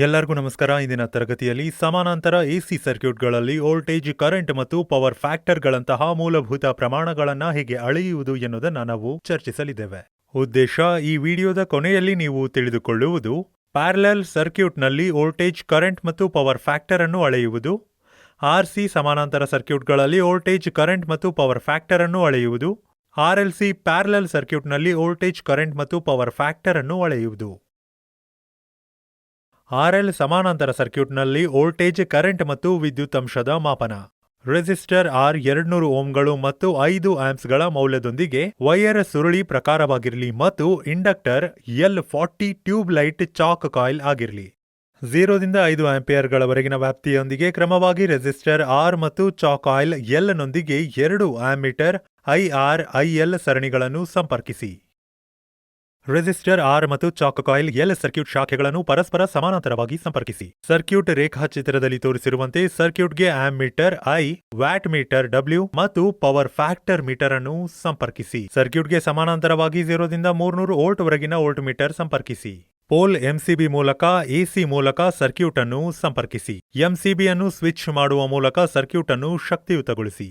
ಎಲ್ಲರಿಗೂ ನಮಸ್ಕಾರ. ಇಂದಿನ ತರಗತಿಯಲ್ಲಿ ಸಮಾನಾಂತರ ಎಸಿ ಸರ್ಕ್ಯೂಟ್ಗಳಲ್ಲಿ ವೋಲ್ಟೇಜ್, ಕರೆಂಟ್ ಮತ್ತು ಪವರ್ ಫ್ಯಾಕ್ಟರ್ಗಳಂತಹ ಮೂಲಭೂತ ಪ್ರಮಾಣಗಳನ್ನು ಹೇಗೆ ಅಳೆಯುವುದು ಎನ್ನುವುದನ್ನು ನಾವು ಚರ್ಚಿಸಲಿದ್ದೇವೆ. ಉದ್ದೇಶ: ಈ ವಿಡಿಯೋದ ಕೊನೆಯಲ್ಲಿ ನೀವು ತಿಳಿದುಕೊಳ್ಳುವುದು ಪ್ಯಾರಲಲ್ ಸರ್ಕ್ಯೂಟ್ನಲ್ಲಿ ವೋಲ್ಟೇಜ್, ಕರೆಂಟ್ ಮತ್ತು ಪವರ್ ಫ್ಯಾಕ್ಟರ್ ಅನ್ನು ಅಳೆಯುವುದು, ಆರ್ಸಿ ಸಮಾನಾಂತರ ಸರ್ಕ್ಯೂಟ್ಗಳಲ್ಲಿ ವೋಲ್ಟೇಜ್, ಕರೆಂಟ್ ಮತ್ತು ಪವರ್ ಫ್ಯಾಕ್ಟರ್ ಅನ್ನು ಅಳೆಯುವುದು, ಆರ್ಎಲ್ಸಿ ಪ್ಯಾರಲಲ್ ಸರ್ಕ್ಯೂಟ್ನಲ್ಲಿ ವೋಲ್ಟೇಜ್, ಕರೆಂಟ್ ಮತ್ತು ಪವರ್ ಫ್ಯಾಕ್ಟರ್ ಅನ್ನು ಅಳೆಯುವುದು. ಆರ್ಎಲ್ ಸಮಾನಾಂತರ ಸರ್ಕ್ಯೂಟ್ನಲ್ಲಿ ವೋಲ್ಟೇಜ್, ಕರೆಂಟ್ ಮತ್ತು ವಿದ್ಯುತ್ ಅಂಶದ ಮಾಪನ. ರೆಸಿಸ್ಟರ್ ಆರ್ 200 ಓಮ್ಗಳು ಮತ್ತು 5 ಆಂಪ್ಸ್ಗಳ ಮೌಲ್ಯದೊಂದಿಗೆ ವೈರ್ ಸುರುಳಿ ಪ್ರಕಾರವಾಗಿರಲಿ ಮತ್ತು inductor L40 tube light chalk coil ಆಗಿರಲಿ. 0 ದಿಂದ 5 ಆಂಪಿಯರ್ಗಳವರೆಗಿನ ವ್ಯಾಪ್ತಿಯೊಂದಿಗೆ ಕ್ರಮವಾಗಿ ರೆಸಿಸ್ಟರ್ ಆರ್ ಮತ್ತು ಚಾಕ್ ಕಾಯಿಲ್ ಎಲ್ ನೊಂದಿಗೆ 2 ಆಮ್ಮೀಟರ್ IR, IL ಸರಣಿಗಳನ್ನು ಸಂಪರ್ಕಿಸಿ. ರೆಸಿಸ್ಟರ್ ಆರ್ ಮತ್ತು ಚಾಕ್ ಕಾಯಿಲ್ ಎಲ್ ಸರ್ಕ್ಯೂಟ್ ಶಾಖೆಗಳನ್ನು ಪರಸ್ಪರ ಸಮಾನಾಂತರವಾಗಿ ಸಂಪರ್ಕಿಸಿ. ಸರ್ಕ್ಯೂಟ್ ರೇಖಾಚಿತ್ರದಲ್ಲಿ ತೋರಿಸಿರುವಂತೆ ಸರ್ಕ್ಯೂಟ್ಗೆ ammeter I, watt meter W ಮತ್ತು ಪವರ್ ಫ್ಯಾಕ್ಟರ್ ಮೀಟರ್ ಅನ್ನು ಸಂಪರ್ಕಿಸಿ. ಸರ್ಕ್ಯೂಟ್ಗೆ ಸಮಾನಾಂತರವಾಗಿ 0 ದಿಂದ 300 ವೋಲ್ಟ್ ವರೆಗಿನ ವೋಲ್ಟ್ ಮೀಟರ್ ಸಂಪರ್ಕಿಸಿ. ಪೋಲ್ ಎಂಸಿಬಿ ಮೂಲಕ ಎಸಿ ಮೂಲಕ ಸರ್ಕ್ಯೂಟ್ ಅನ್ನು ಸಂಪರ್ಕಿಸಿ. ಎಂಸಿಬಿ ಅನ್ನು ಸ್ವಿಚ್ ಮಾಡುವ ಮೂಲಕ ಸರ್ಕ್ಯೂಟ್ ಅನ್ನು ಶಕ್ತಿಯುತಗೊಳಿಸಿ.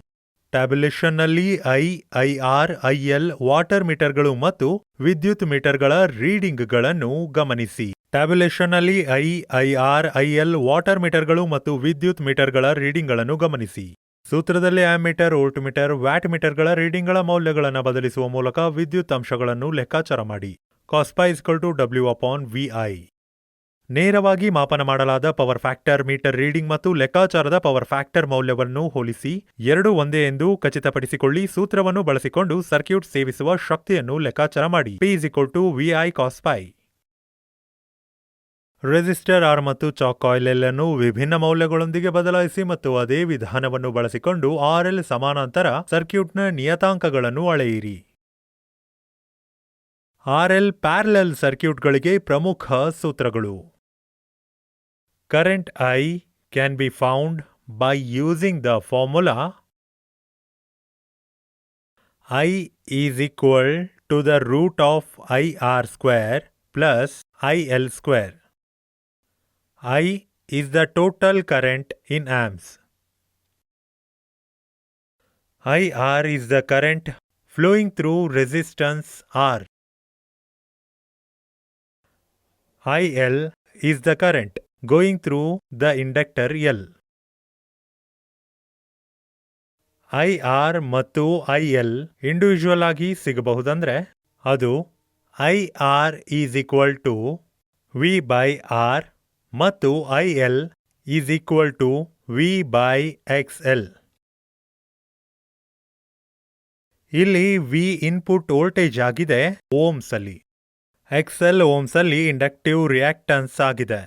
ಟ್ಯಾಬ್ಯುಲೇಷನ್ನಲ್ಲಿ ಐ, IR, IL ವಾಟರ್ ಮೀಟರ್ಗಳು ಮತ್ತು ವಿದ್ಯುತ್ ಮೀಟರ್ಗಳ ರೀಡಿಂಗ್ಗಳನ್ನು ಗಮನಿಸಿ. ಟ್ಯಾಬ್ಯುಲೇಷನ್ನಲ್ಲಿ ಐ, IR, IL ವಾಟರ್ ಮೀಟರ್ಗಳು ಮತ್ತು ವಿದ್ಯುತ್ ಮೀಟರ್ಗಳ ರೀಡಿಂಗ್ಗಳನ್ನು ಗಮನಿಸಿ. ಸೂತ್ರದಲ್ಲಿ ಆಮ್ಮೀಟರ್, ವೋಲ್ಟ್ ಮೀಟರ್, ವ್ಯಾಟ್ ಮೀಟರ್ಗಳ ರೀಡಿಂಗ್ಗಳ ಮೌಲ್ಯಗಳನ್ನು ಬದಲಿಸುವ ಮೂಲಕ ವಿದ್ಯುತ್ ಅಂಶಗಳನ್ನು ಲೆಕ್ಕಾಚಾರ ಮಾಡಿ. cos π W/VI. ನೇರವಾಗಿ ಮಾಪನ ಮಾಡಲಾದ ಪವರ್ ಫ್ಯಾಕ್ಟರ್ ಮೀಟರ್ ರೀಡಿಂಗ್ ಮತ್ತು ಲೆಕ್ಕಾಚಾರದ ಪವರ್ ಫ್ಯಾಕ್ಟರ್ ಮೌಲ್ಯವನ್ನು ಹೋಲಿಸಿ ಎರಡೂ ಒಂದೇ ಎಂದು ಖಚಿತಪಡಿಸಿಕೊಳ್ಳಿ. ಸೂತ್ರವನ್ನು ಬಳಸಿಕೊಂಡು ಸರ್ಕ್ಯೂಟ್ ಸೇವಿಸುವ ಶಕ್ತಿಯನ್ನು ಲೆಕ್ಕಾಚಾರ ಮಾಡಿ. P VI cos π. Resistor R ಮತ್ತು ಚಾಕ್ ಕಾಯಿಲ್ ಎಲ್ ಅನ್ನು ವಿಭಿನ್ನ ಮೌಲ್ಯಗಳೊಂದಿಗೆ ಬದಲಾಯಿಸಿ ಮತ್ತು ಅದೇ ವಿಧಾನವನ್ನು ಬಳಸಿಕೊಂಡು RL ಸಮಾನಾಂತರ ಸರ್ಕ್ಯೂಟ್ನ ನಿಯತಾಂಕಗಳನ್ನು ಅಳೆಯಿರಿ. RL ಪ್ಯಾರಲಲ್ ಸರ್ಕ್ಯೂಟ್ಗಳಿಗೆ ಪ್ರಮುಖ ಸೂತ್ರಗಳು. Current I can be found by using the formula I is equal to the root of IR square plus IL square. I is the total current in amps. IR is the current flowing through resistance R. IL is the current going through the inductor L. IR ಮತ್ತು IL individual ಆಗಿ ಸಿಗಬಹುದಂದ್ರೆ ಅದು IR is equal to V by R ಮತ್ತು IL is equal to V by XL. ಇಲ್ಲಿ V input voltage ಆಗಿದೆ Ohm's ಅಲ್ಲಿ. XL Ohm's ಅಲ್ಲಿ inductive reactance ಆಗಿದೆ.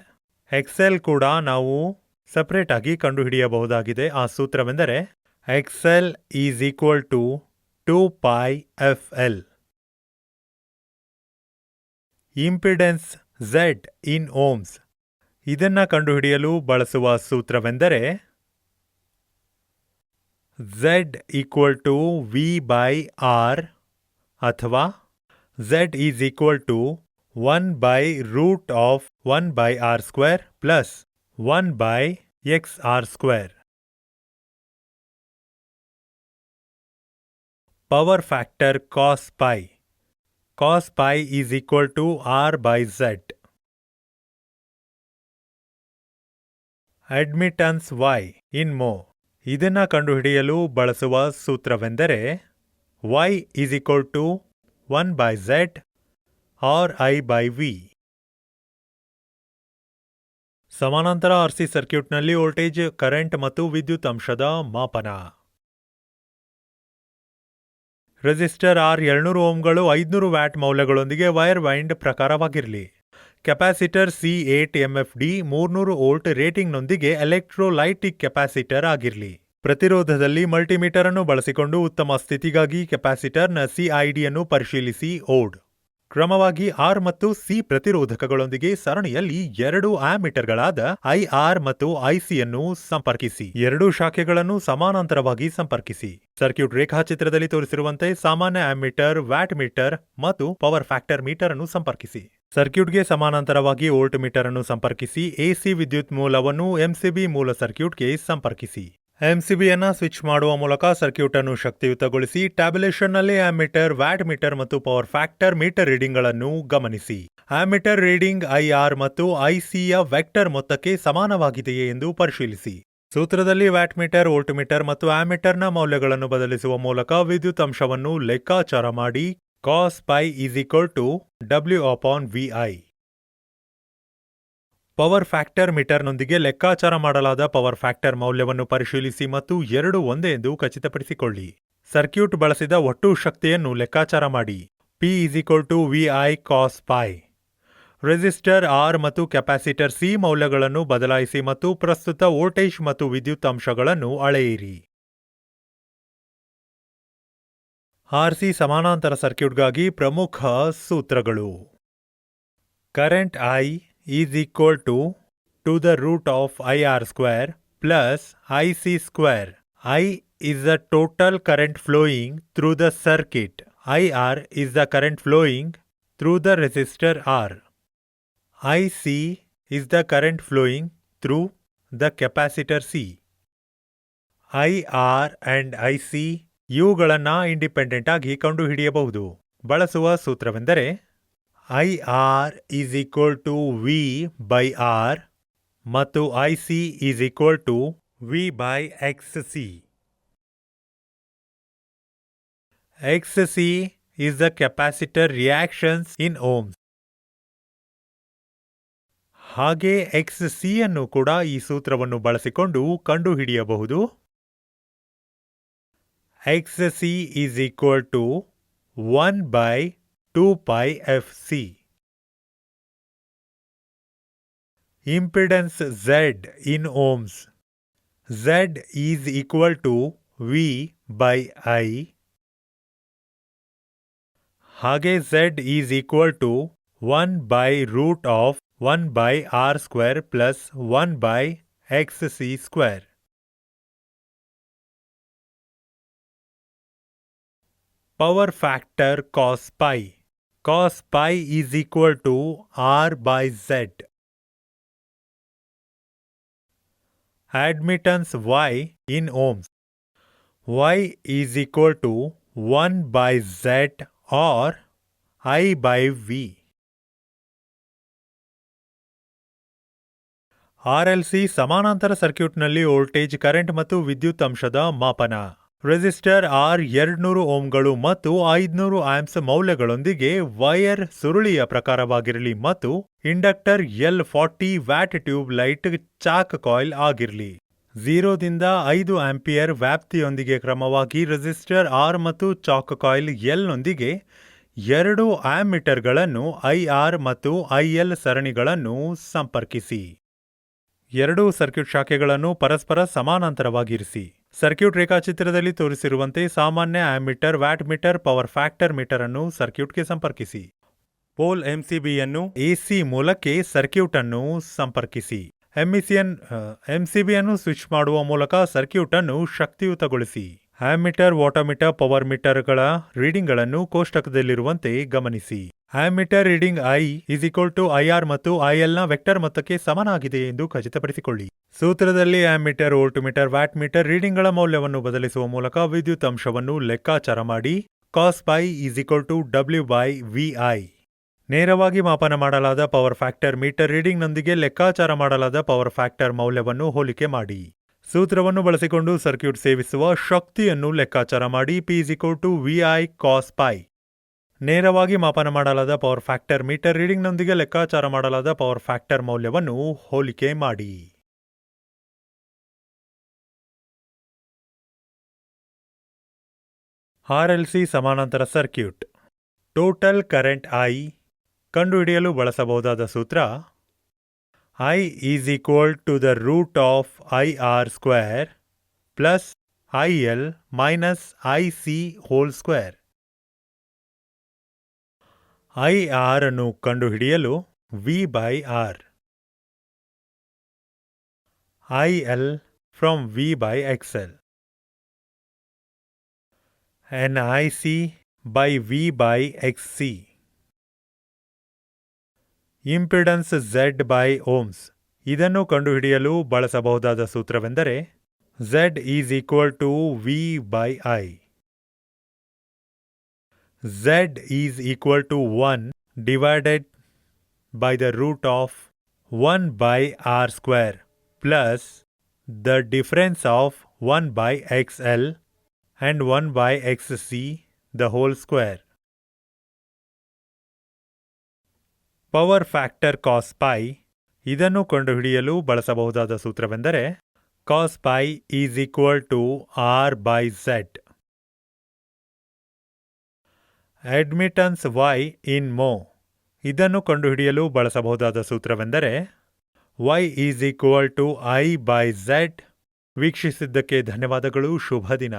XL ಕೂಡ ನಾವು ಸಪರೇಟ್ ಆಗಿ ಕಂಡುಹಿಡಿಯಬಹುದಾಗಿದೆ. ಆ ಸೂತ್ರವೆಂದರೆ XL is equal to 2πfL. Impedance Z in ohms. ಇದನ್ನ ಕಂಡುಹಿಡಿಯಲು ಬಳಸುವ ಸೂತ್ರವೆಂದರೆ Z equal to V by R ಅಥವಾ Z is equal to 1 by root of 1 by R square plus 1 by XR square. Power factor cos π. Cos π is equal to R by Z. Admittance Y in mho. ಇದನ್ನ ಕಂಡುಹಿಡಿಯಲು ಬಳಸುವ ಸೂತ್ರವೆಂದರೆ Y is equal to 1 by Z or I by V. ಸಮಾನಾಂತರ RC ಸರ್ಕ್ಯೂಟ್ನಲ್ಲಿ voltage, current ಮತ್ತು ವಿದ್ಯುತ್ ಅಂಶದ ಮಾಪನ. Resistor R 200 ಓಮ್ಗಳು 500 ವ್ಯಾಟ್ ಮೌಲ್ಯಗಳೊಂದಿಗೆ ವೈರ್ ವೈಂಡ್ ಪ್ರಕಾರವಾಗಿರಲಿ. ಕೆಪಾಸಿಟರ್ C8 MFD 300 ವೋಲ್ಟ್ ರೇಟಿಂಗ್ನೊಂದಿಗೆ ಎಲೆಕ್ಟ್ರೋಲೈಟಿಕ್ ಕೆಪಾಸಿಟರ್ ಆಗಿರಲಿ. ಪ್ರತಿರೋಧದಲ್ಲಿ ಮಲ್ಟಿಮೀಟರ್ ಅನ್ನು ಬಳಸಿಕೊಂಡು ಉತ್ತಮ ಸ್ಥಿತಿಗಾಗಿ ಕೆಪಾಸಿಟರ್ನ CIDಯನ್ನು ಪರಿಶೀಲಿಸಿ. ಓಡ್ ಕ್ರಮವಾಗಿ ಆರ್ ಮತ್ತು ಸಿ ಪ್ರತಿರೋಧಕಗಳೊಂದಿಗೆ ಸರಣಿಯಲ್ಲಿ 2 ಆಮ್ಮೀಟರ್ಗಳಾದ IR ಮತ್ತು IC ಅನ್ನು ಸಂಪರ್ಕಿಸಿ. ಎರಡೂ ಶಾಖೆಗಳನ್ನು ಸಮಾನಾಂತರವಾಗಿ ಸಂಪರ್ಕಿಸಿ. ಸರ್ಕ್ಯೂಟ್ ರೇಖಾಚಿತ್ರದಲ್ಲಿ ತೋರಿಸಿರುವಂತೆ ಸಾಮಾನ್ಯ ಆಮ್ಮೀಟರ್, ವ್ಯಾಟ್ ಮೀಟರ್ ಮತ್ತು ಪವರ್ ಫ್ಯಾಕ್ಟರ್ ಮೀಟರ್ ಅನ್ನು ಸಂಪರ್ಕಿಸಿ. ಸರ್ಕ್ಯೂಟ್ಗೆ ಸಮಾನಾಂತರವಾಗಿ ವೋಲ್ಟ್ ಮೀಟರ್ ಅನ್ನು ಸಂಪರ್ಕಿಸಿ ಎಸಿ ವಿದ್ಯುತ್ ಮೂಲವನ್ನು ಎಂಸಿಬಿ ಮೂಲ ಸರ್ಕ್ಯೂಟ್ಗೆ ಸಂಪರ್ಕಿಸಿ. ಎಂಸಿಬಿಯನ್ನು ಸ್ವಿಚ್ ಮಾಡುವ ಮೂಲಕ ಸರ್ಕ್ಯೂಟ್ ಅನ್ನು ಶಕ್ತಿಯುತಗೊಳಿಸಿ. ಟ್ಯಾಬ್ಯುಲೇಷನ್ನಲ್ಲಿ ಆಮ್ಮೀಟರ್, ವ್ಯಾಟ್ ಮೀಟರ್ ಮತ್ತು ಪವರ್ ಫ್ಯಾಕ್ಟರ್ ಮೀಟರ್ ರೀಡಿಂಗ್ಗಳನ್ನು ಗಮನಿಸಿ. ಆಮ್ಮೀಟರ್ ರೀಡಿಂಗ್ ಐಆರ್ ಮತ್ತು ಐಸಿಯ ವೆಕ್ಟರ್ ಮೊತ್ತಕ್ಕೆ ಸಮಾನವಾಗಿದೆಯೇ ಎಂದು ಪರಿಶೀಲಿಸಿ. ಸೂತ್ರದಲ್ಲಿ ವ್ಯಾಟ್ ಮೀಟರ್, ವೋಲ್ಟ್ ಮೀಟರ್ ಮತ್ತು ಆಮ್ಮೀಟರ್ನ ಮೌಲ್ಯಗಳನ್ನು ಬದಲಿಸುವ ಮೂಲಕ ವಿದ್ಯುತ್ ಅಂಶವನ್ನು ಲೆಕ್ಕಾಚಾರ ಮಾಡಿ. cos pi is equal to W/VI. Power factor ಮೀಟರ್ನೊಂದಿಗೆ ಲೆಕ್ಕಾಚಾರ ಮಾಡಲಾದ ಪವರ್ ಫ್ಯಾಕ್ಟರ್ ಮೌಲ್ಯವನ್ನು ಪರಿಶೀಲಿಸಿ ಮತ್ತು ಎರಡೂ ಒಂದೇ ಎಂದು ಖಚಿತಪಡಿಸಿಕೊಳ್ಳಿ. ಸರ್ಕ್ಯೂಟ್ ಬಳಸಿದ ಒಟ್ಟು ಶಕ್ತಿಯನ್ನು ಲೆಕ್ಕಾಚಾರ ಮಾಡಿ. P is equal to VI cos pi. Resistor R ಮತ್ತು ಕೆಪಾಸಿಟರ್ C ಮೌಲ್ಯಗಳನ್ನು ಬದಲಾಯಿಸಿ ಮತ್ತು ಪ್ರಸ್ತುತ ವೋಲ್ಟೇಜ್ ಮತ್ತು ವಿದ್ಯುತ್ ಅಂಶಗಳನ್ನು ಅಳೆಯಿರಿ. RC ಸಮಾನಾಂತರ ಸರ್ಕ್ಯೂಟ್ಗಾಗಿ ಪ್ರಮುಖ ಸೂತ್ರಗಳು. Current I is equal to the root of IR square plus IC square. I is the total current flowing through the circuit. IR is the current flowing through the resistor R. IC is the current flowing through the capacitor C. IR and IC ಇವುಗಳನ್ನು independent ಆಗಿ ಕಂಡುಹಿಡಿಯಬಹುದು. ಬಳಸುವ ಸೂತ್ರವೆಂದರೆ IR is equal to V by R ಮತ್ತು IC is equal to V by XC. XC is the capacitor reactions in ohms. ಹಾಗೆ XC ಅನ್ನು ಕೂಡ ಈ ಸೂತ್ರವನ್ನು ಬಳಸಿಕೊಂಡು ಕಂಡುಹಿಡಿಯಬಹುದು. XC is equal to 1 by 2 pi FC. Impedance Z in ohms. Z is equal to V by I. ಹಾಗೆ Z is equal to 1 by root of 1 by R square plus 1 by XC square. Power factor cos pi. Cos pi is equal to R by Z. Admittance Y in ohms. Y is equal to 1 by Z or I by V. RLC ಸಮಾನಾಂತರ ಸರ್ಕ್ಯೂಟ್ನಲ್ಲಿ voltage, current ಮತ್ತು ವಿದ್ಯುತ್ ಅಂಶದ ಮಾಪನ. Resistor R 200 ಓಮ್ಗಳು ಮತ್ತು 500 amps ಮೌಲ್ಯಗಳೊಂದಿಗೆ wire ಸುರುಳಿಯ ಪ್ರಕಾರವಾಗಿರಲಿ ಮತ್ತು inductor L40 watt tube light chalk coil ಆಗಿರಲಿ. 0 ದಿಂದ 5 ಆಂಪಿಯರ್ ವ್ಯಾಪ್ತಿಯೊಂದಿಗೆ ಕ್ರಮವಾಗಿ ರೆಸಿಸ್ಟರ್ R ಮತ್ತು ಚಾಕ್ ಕಾಯಿಲ್ L ನೊಂದಿಗೆ 2 ಆಮ್ಮೀಟರ್ಗಳನ್ನು IR ಮತ್ತು IL ಸರಣಿಗಳನ್ನು ಸಂಪರ್ಕಿಸಿ. ಎರಡೂ ಸರ್ಕ್ಯೂಟ್ ಶಾಖೆಗಳನ್ನು ಪರಸ್ಪರ ಸಮಾನಾಂತರವಾಗಿರಿಸಿ. ಸರ್ಕ್ಯೂಟ್ ರೇಖಾಚಿತ್ರದಲ್ಲಿ ತೋರಿಸಿರುವಂತೆ ಸಾಮಾನ್ಯ ammeter, watt meter, power factor meter ಅನ್ನು ಸರ್ಕ್ಯೂಟ್ಗೆ ಸಂಪರ್ಕಿಸಿ. ಪೋಲ್ ಎಂಸಿಬಿಯನ್ನು ಎಸಿ ಮೂಲಕ್ಕೆ ಸರ್ಕ್ಯೂಟ್ ಅನ್ನು ಸಂಪರ್ಕಿಸಿ. ಎಂಸಿಬಿಯನ್ನು ಸ್ವಿಚ್ ಮಾಡುವ ಮೂಲಕ ಸರ್ಕ್ಯೂಟ್ ಅನ್ನು ಶಕ್ತಿಯುತಗೊಳಿಸಿ. ಆಮ್ಮೀಟರ್, ವಾಟಮೀಟರ್, ಪವರ್ ಮೀಟರ್ಗಳ ರೀಡಿಂಗ್ಗಳನ್ನು ಕೋಷ್ಟಕದಲ್ಲಿರುವಂತೆ ಗಮನಿಸಿ. Ammeter reading I is equal to IR ಮತ್ತು IL ನ ವೆಕ್ಟರ್ ಮೊತ್ತಕ್ಕೆ ಸಮನಾಗಿದೆ ಎಂದು ಖಚಿತಪಡಿಸಿಕೊಳ್ಳಿ. ಸೂತ್ರದಲ್ಲಿ ammeter, volt meter, watt meter ರೀಡಿಂಗ್ಗಳ ಮೌಲ್ಯವನ್ನು ಬದಲಿಸುವ ಮೂಲಕ ವಿದ್ಯುತ್ ಅಂಶವನ್ನು ಲೆಕ್ಕಾಚಾರ ಮಾಡಿ. cos pi is equal to W by VI. ನೇರವಾಗಿ ಮಾಪನ ಮಾಡಲಾದ ಪವರ್ ಫ್ಯಾಕ್ಟರ್ ಮೀಟರ್ ರೀಡಿಂಗ್ನೊಂದಿಗೆ ಲೆಕ್ಕಾಚಾರ ಮಾಡಲಾದ ಪವರ್ ಫ್ಯಾಕ್ಟರ್ ಮೌಲ್ಯವನ್ನು ಹೋಲಿಕೆ ಮಾಡಿ. ಸೂತ್ರವನ್ನು ಬಳಸಿಕೊಂಡು ಸರ್ಕ್ಯೂಟ್ ಸೇವಿಸುವ ಶಕ್ತಿಯನ್ನು ಲೆಕ್ಕಾಚಾರ ಮಾಡಿ. P is equal to VI cos pi. ನೇರವಾಗಿ ಮಾಪನ ಮಾಡಲಾದ ಪವರ್ ಫ್ಯಾಕ್ಟರ್ ಮೀಟರ್ ರೀಡಿಂಗ್ನೊಂದಿಗೆ ಲೆಕ್ಕಾಚಾರ ಮಾಡಲಾದ ಪವರ್ ಫ್ಯಾಕ್ಟರ್ ಮೌಲ್ಯವನ್ನು ಹೋಲಿಕೆ ಮಾಡಿ. RLC ಸಮಾನಾಂತರ ಸರ್ಕ್ಯೂಟ್. ಟೋಟಲ್ ಕರೆಂಟ್ I ಕಂಡುಹಿಡಿಯಲು ಬಳಸಬಹುದಾದ ಸೂತ್ರ I is equal to the root of IR square plus IL minus IC whole square. IR ಅನ್ನು ಕಂಡುಹಿಡಿಯಲು V by R, IL from V by XL, and IC by V by XC. Impedance Z by ohms. ಇದನ್ನು ಕಂಡುಹಿಡಿಯಲು ಬಳಸಬಹುದಾದ ಸೂತ್ರವೆಂದರೆ Z is equal to V by I. Z is equal to 1 divided by the root of 1 by r square plus the difference of 1 by xl and 1 by xc the whole square. Power factor cos pi. ಇದನ್ನು ಕಂಡುಹಿಡಿಯಲು ಬಳಸಬಹುದಾದ ಸೂತ್ರವೆಂದರೆ cos pi is equal to r by z. Admittance y in mho. ಇದನ್ನು ಕಂಡುಹಿಡಿಯಲು ಬಳಸಬಹುದಾದ ಸೂತ್ರವೆಂದರೆ y is equal to I by z. ವೀಕ್ಷಿಸಿದ್ದಕ್ಕೆ ಧನ್ಯವಾದಗಳು. ಶುಭ ದಿನ.